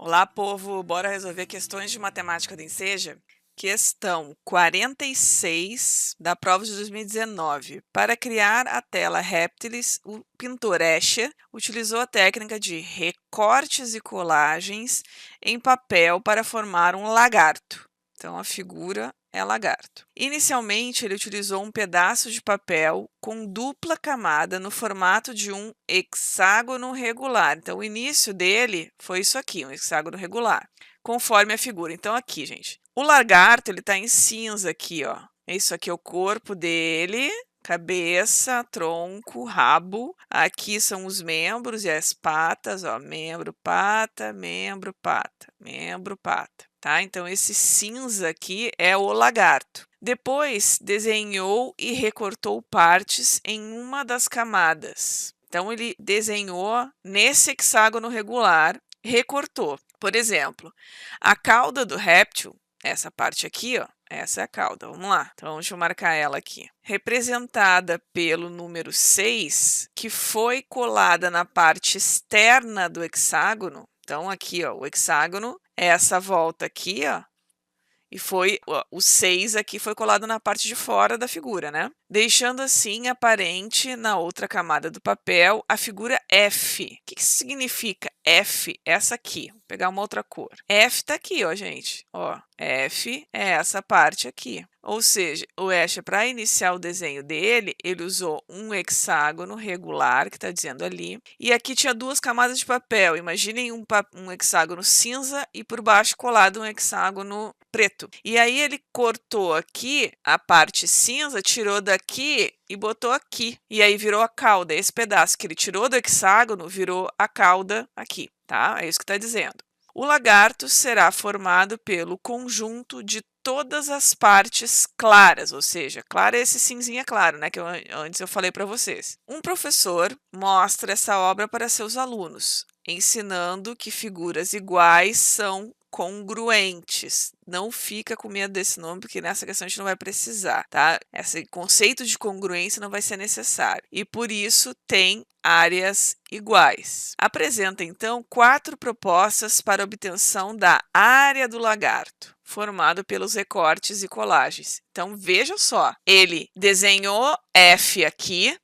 Olá, povo! Bora resolver questões de matemática do Enseja? Questão 46 da prova de 2019. Para criar a tela Réptiles, o pintor Escher utilizou a técnica de recortes e colagens em papel para formar um lagarto. Então, a figura é lagarto. Inicialmente, ele utilizou um pedaço de papel com dupla camada no formato de um hexágono regular. Então, o início dele foi isso aqui, um hexágono regular, conforme a figura. Então, aqui, gente, o lagarto, ele está em cinza aqui, ó. Isso aqui é o corpo dele, cabeça, tronco, rabo. Aqui são os membros e as patas, ó, membro, pata, membro, pata, membro, pata. Tá? Então, esse cinza aqui é o lagarto. Depois, desenhou e recortou partes em uma das camadas. Então, ele desenhou nesse hexágono regular, recortou. Por exemplo, a cauda do réptil, essa parte aqui, ó, essa é a cauda. Vamos lá. Então, deixa eu marcar ela aqui. Representada pelo número 6, que foi colada na parte externa do hexágono. Então, aqui, ó, o hexágono é essa volta aqui, ó, e foi o 6 aqui foi colado na parte de fora da figura, né? Deixando assim aparente na outra camada do papel a figura F. O que isso significa? F, essa aqui. Vou pegar uma outra cor. F tá aqui, ó, gente. Ó, F é essa parte aqui. Ou seja, o Escher, para iniciar o desenho dele, ele usou um hexágono regular, que está dizendo ali, e aqui tinha duas camadas de papel. Imaginem um hexágono cinza e por baixo colado um hexágono preto. E aí ele cortou aqui a parte cinza, tirou daqui e botou aqui. E aí virou a cauda. Esse pedaço que ele tirou do hexágono virou a cauda aqui, tá? É isso que está dizendo. O lagarto será formado pelo conjunto de todas as partes claras, ou seja, clara é esse cinzinha claro, né, que antes eu falei para vocês. Um professor mostra essa obra para seus alunos, ensinando que figuras iguais são congruentes. Não fica com medo desse nome, porque nessa questão a gente não vai precisar, tá? Esse conceito de congruência não vai ser necessário. E por isso tem áreas iguais. Apresenta, então, 4 propostas para obtenção da área do lagarto, formado pelos recortes e colagens. Então, veja só, ele desenhou F aqui,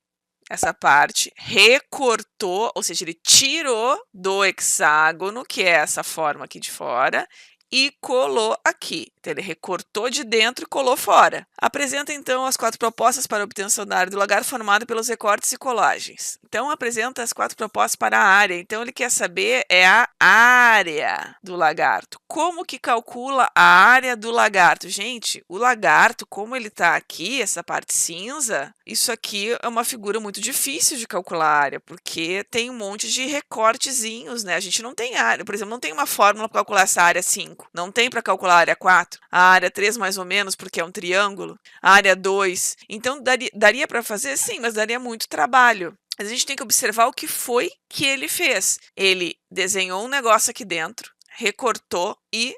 essa parte, recortou, ou seja, ele tirou do hexágono, que é essa forma aqui de fora, e colou aqui. Então, ele recortou de dentro e colou fora. Apresenta, então, as 4 propostas para a obtenção da área do lagarto formada pelos recortes e colagens. Então, apresenta as 4 propostas para a área. Então, ele quer saber a área do lagarto. Como que calcula a área do lagarto? Gente, o lagarto, como ele está aqui, essa parte cinza, isso aqui é uma figura muito difícil de calcular a área, porque tem um monte de recortezinhos, né? A gente não tem área, por exemplo, não tem uma fórmula para calcular essa área 5, não tem para calcular a área 4, a área 3 mais ou menos, porque é um triângulo, a área 2. Então, daria para fazer? Sim, mas daria muito trabalho. Mas a gente tem que observar o que foi que ele fez. Ele desenhou um negócio aqui dentro, recortou e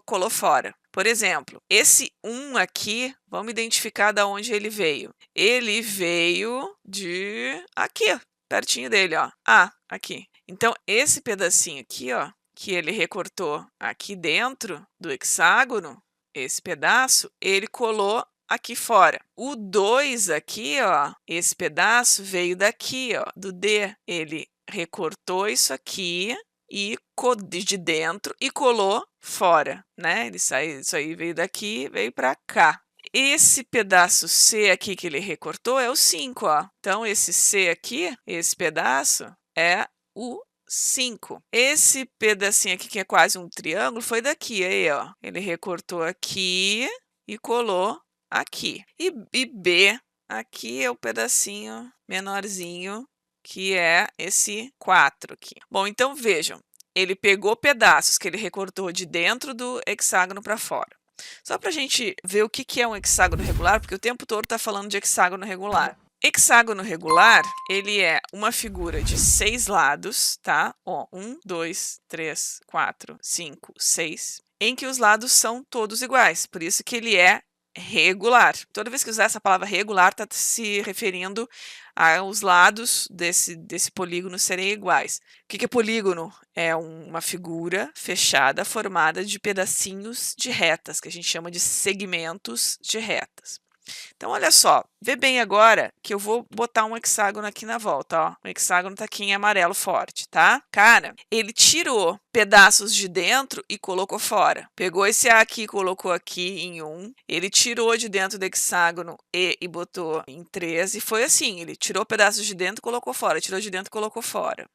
colou fora. Por exemplo, esse 1 aqui, vamos identificar de onde ele veio. Ele veio de aqui, pertinho dele, ó. Aqui. Então, esse pedacinho aqui, ó, que ele recortou aqui dentro do hexágono, esse pedaço, ele colou aqui fora. O 2 aqui, ó, esse pedaço veio daqui, ó, do D. Ele recortou isso aqui e de dentro e colou fora, né? Isso aí veio daqui, veio para cá. Esse pedaço C aqui que ele recortou é o 5, ó. Então, esse C aqui, esse pedaço, é o 5. Esse pedacinho aqui, que é quase um triângulo, foi daqui, aí, ó. Ele recortou aqui e colou aqui. E B, aqui é o pedacinho menorzinho, que é esse 4 aqui. Bom, então vejam, ele pegou pedaços que ele recortou de dentro do hexágono para fora. Só para a gente ver o que é um hexágono regular, porque o tempo todo está falando de hexágono regular. Hexágono regular, ele é uma figura de 6 lados, tá? Ó, 1, 2, 3, 4, 5, 6, em que os lados são todos iguais, por isso que ele é regular. Toda vez que usar essa palavra regular, está se referindo aos lados desse polígono serem iguais. O que é polígono? É uma figura fechada formada de pedacinhos de retas, que a gente chama de segmentos de retas. Então, olha só, vê bem agora que eu vou botar um hexágono aqui na volta, ó. O hexágono tá aqui em amarelo forte, tá? Cara, ele tirou pedaços de dentro e colocou fora. Pegou esse A aqui e colocou aqui em 1. Ele tirou de dentro do hexágono e botou em 3. E foi assim, ele tirou pedaços de dentro e colocou fora. Tirou de dentro e colocou fora.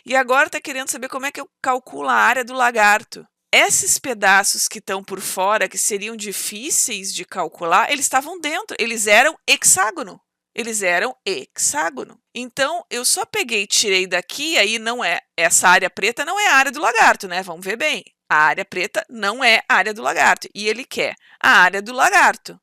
E agora tá querendo saber como é que eu calculo a área do lagarto. Esses pedaços que estão por fora, que seriam difíceis de calcular, eles estavam dentro, eles eram hexágono. Eles eram hexágono. Então, eu só peguei e tirei daqui, aí não é, essa área preta não é a área do lagarto, né? Vamos ver bem. A área preta não é a área do lagarto, e ele quer a área do lagarto.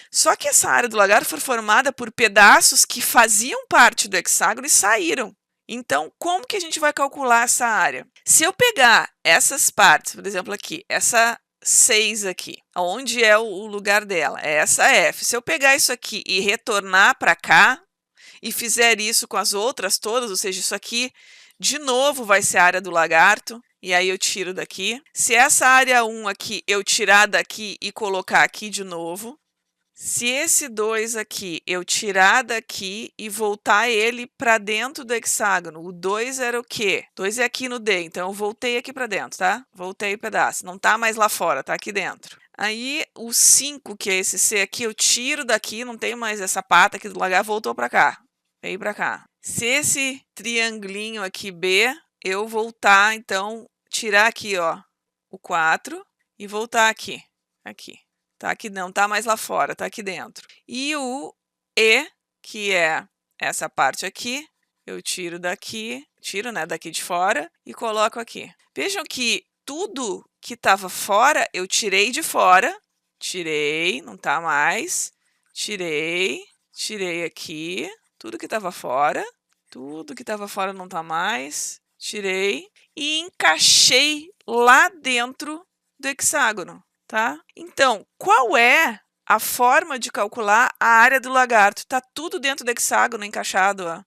Só que essa área do lagarto foi formada por pedaços que faziam parte do hexágono e saíram. Então, como que a gente vai calcular essa área? Se eu pegar essas partes, por exemplo aqui, essa 6 aqui, onde é o lugar dela? É essa F. Se eu pegar isso aqui e retornar para cá, e fizer isso com as outras todas, ou seja, isso aqui de novo vai ser a área do lagarto, e aí eu tiro daqui. Se essa área 1 aqui eu tirar daqui e colocar aqui de novo, se esse 2 aqui eu tirar daqui e voltar ele para dentro do hexágono, o 2 era o quê? 2 é aqui no D, então eu voltei aqui para dentro, tá? Voltei o pedaço, não tá mais lá fora, tá aqui dentro. Aí o 5, que é esse C aqui, eu tiro daqui, não tem mais essa pata aqui do lagarto, voltou para cá, veio para cá. Se esse triangulinho aqui B, eu voltar, então, tirar aqui, ó, o 4 e voltar aqui, aqui. Tá aqui, não tá mais lá fora, tá aqui dentro. E o E, que é essa parte aqui, eu tiro daqui, né, daqui de fora e coloco aqui. Vejam que tudo que estava fora, eu tirei de fora, tirei, não tá mais, tirei aqui, tudo que estava fora não tá mais, tirei e encaixei lá dentro do hexágono. Tá? Então, qual é a forma de calcular a área do lagarto? Está tudo dentro do hexágono encaixado. Ó.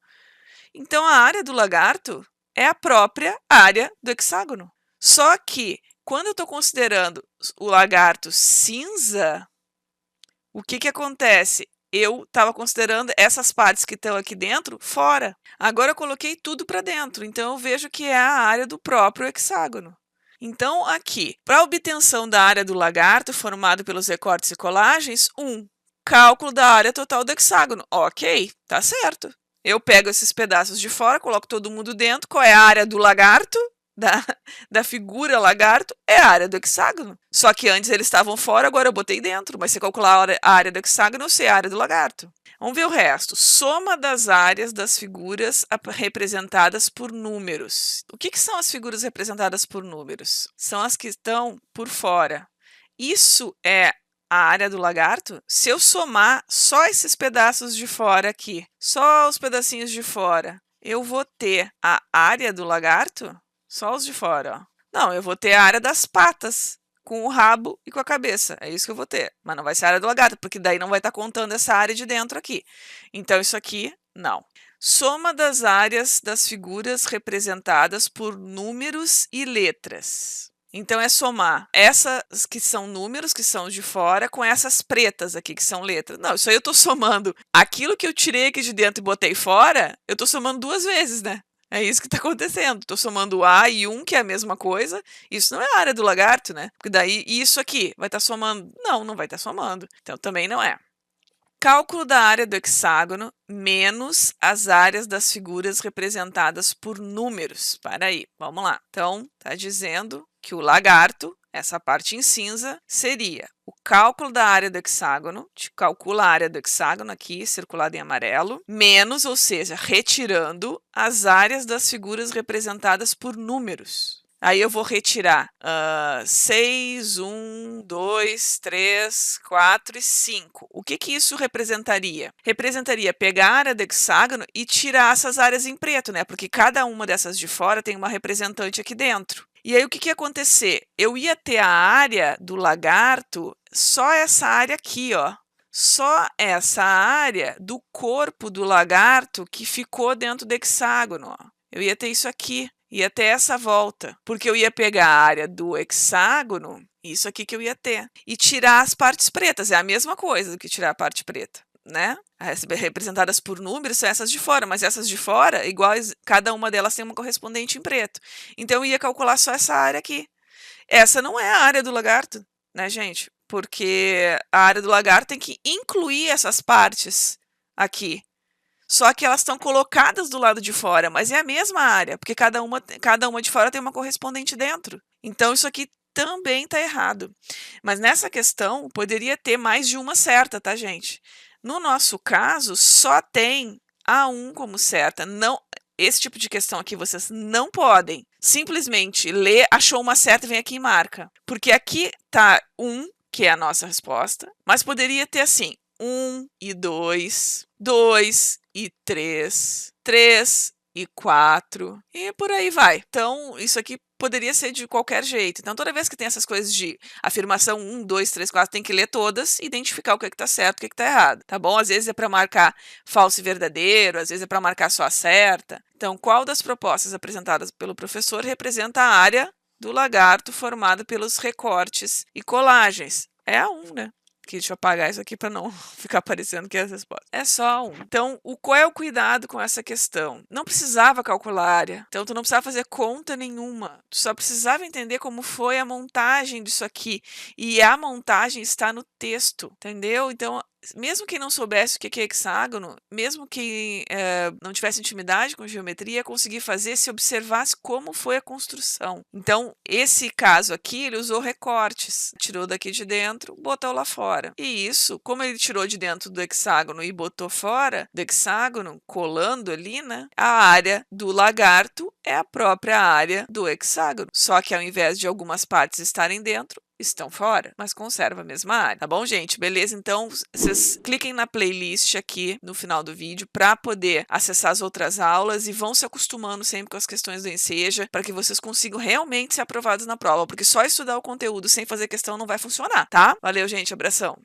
Então, a área do lagarto é a própria área do hexágono. Só que, quando eu estou considerando o lagarto cinza, o que acontece? Eu estava considerando essas partes que estão aqui dentro fora. Agora eu coloquei tudo para dentro, então eu vejo que é a área do próprio hexágono. Então, aqui, para a obtenção da área do lagarto formado pelos recortes e colagens, cálculo da área total do hexágono. Ok, tá certo. Eu pego esses pedaços de fora, coloco todo mundo dentro. Qual é a área do lagarto? Da figura lagarto é a área do hexágono. Só que antes eles estavam fora, agora eu botei dentro. Mas se calcular a área do hexágono, eu sei a área do lagarto. Vamos ver o resto. Soma das áreas das figuras representadas por números. O que são as figuras representadas por números? São as que estão por fora. Isso é a área do lagarto? Se eu somar só esses pedaços de fora aqui, só os pedacinhos de fora, eu vou ter a área do lagarto? Só os de fora, ó. Não, eu vou ter a área das patas, com o rabo e com a cabeça. É isso que eu vou ter. Mas não vai ser a área do lagarto, porque daí não vai estar contando essa área de dentro aqui. Então, isso aqui, não. Soma das áreas das figuras representadas por números e letras. Então, é somar essas que são números, que são de fora, com essas pretas aqui, que são letras. Não, isso aí eu estou somando aquilo que eu tirei aqui de dentro e botei fora, eu estou somando 2 vezes, né? É isso que está acontecendo. Estou somando A e 1, que é a mesma coisa. Isso não é a área do lagarto, né? Porque daí isso aqui vai estar somando. Não, não vai estar somando. Então também não é. Cálculo da área do hexágono menos as áreas das figuras representadas por números. Para aí, vamos lá. Então, está dizendo que o lagarto, essa parte em cinza, seria o cálculo da área do hexágono, calcula a área do hexágono aqui, circulada em amarelo, menos, ou seja, retirando as áreas das figuras representadas por números. Aí eu vou retirar 6, 1, 2, 3, 4 e 5. O que isso representaria? Representaria pegar a área do hexágono e tirar essas áreas em preto, né? Porque cada uma dessas de fora tem uma representante aqui dentro. E aí o que que ia acontecer? Eu ia ter a área do lagarto, só essa área aqui, ó. Só essa área do corpo do lagarto que ficou dentro do hexágono, ó. Eu ia ter isso aqui, ia ter essa volta, porque eu ia pegar a área do hexágono, isso aqui que eu ia ter, e tirar as partes pretas. É a mesma coisa do que tirar a parte preta, né? Representadas por números são essas de fora, mas essas de fora, iguais, cada uma delas tem uma correspondente em preto. Então eu ia calcular só essa área aqui. Essa não é a área do lagarto, né, gente? Porque a área do lagarto tem que incluir essas partes aqui. Só que elas estão colocadas do lado de fora, mas é a mesma área, porque cada uma de fora tem uma correspondente dentro. Então isso aqui também está errado. Mas nessa questão poderia ter mais de uma certa, tá, gente? No nosso caso, só tem a 1 como certa. Não, esse tipo de questão aqui vocês não podem simplesmente ler, achou uma certa, vem aqui e marca. Porque aqui está 1, que é a nossa resposta, mas poderia ter assim, 1 e 2, 2 e 3, 3 e 4, e por aí vai. Então, isso aqui poderia ser de qualquer jeito. Então, toda vez que tem essas coisas de afirmação 1, 2, 3, 4, tem que ler todas e identificar o que está certo e o que está errado, tá bom? Às vezes é para marcar falso e verdadeiro, às vezes é para marcar só a certa. Então, qual das propostas apresentadas pelo professor representa a área do lagarto formada pelos recortes e colagens? É a 1, né? Deixa eu apagar isso aqui para não ficar parecendo que é as respostas. É só 1. Então, qual é o cuidado com essa questão? Não precisava calcular a área, então tu não precisava fazer conta nenhuma. Tu só precisava entender como foi a montagem disso aqui. E a montagem está no texto, entendeu? Então, mesmo quem não soubesse o que é hexágono, mesmo quem não tivesse intimidade com geometria, ia conseguir fazer se observasse como foi a construção. Então, esse caso aqui, ele usou recortes. Tirou daqui de dentro, botou lá fora. E isso, como ele tirou de dentro do hexágono e botou fora do hexágono, colando ali, né? A área do lagarto é a própria área do hexágono. Só que ao invés de algumas partes estarem dentro, estão fora, mas conserva a mesma área, tá bom, gente? Beleza? Então, vocês cliquem na playlist aqui no final do vídeo para poder acessar as outras aulas e vão se acostumando sempre com as questões do Enseja para que vocês consigam realmente ser aprovados na prova, porque só estudar o conteúdo sem fazer questão não vai funcionar, tá? Valeu, gente, abração!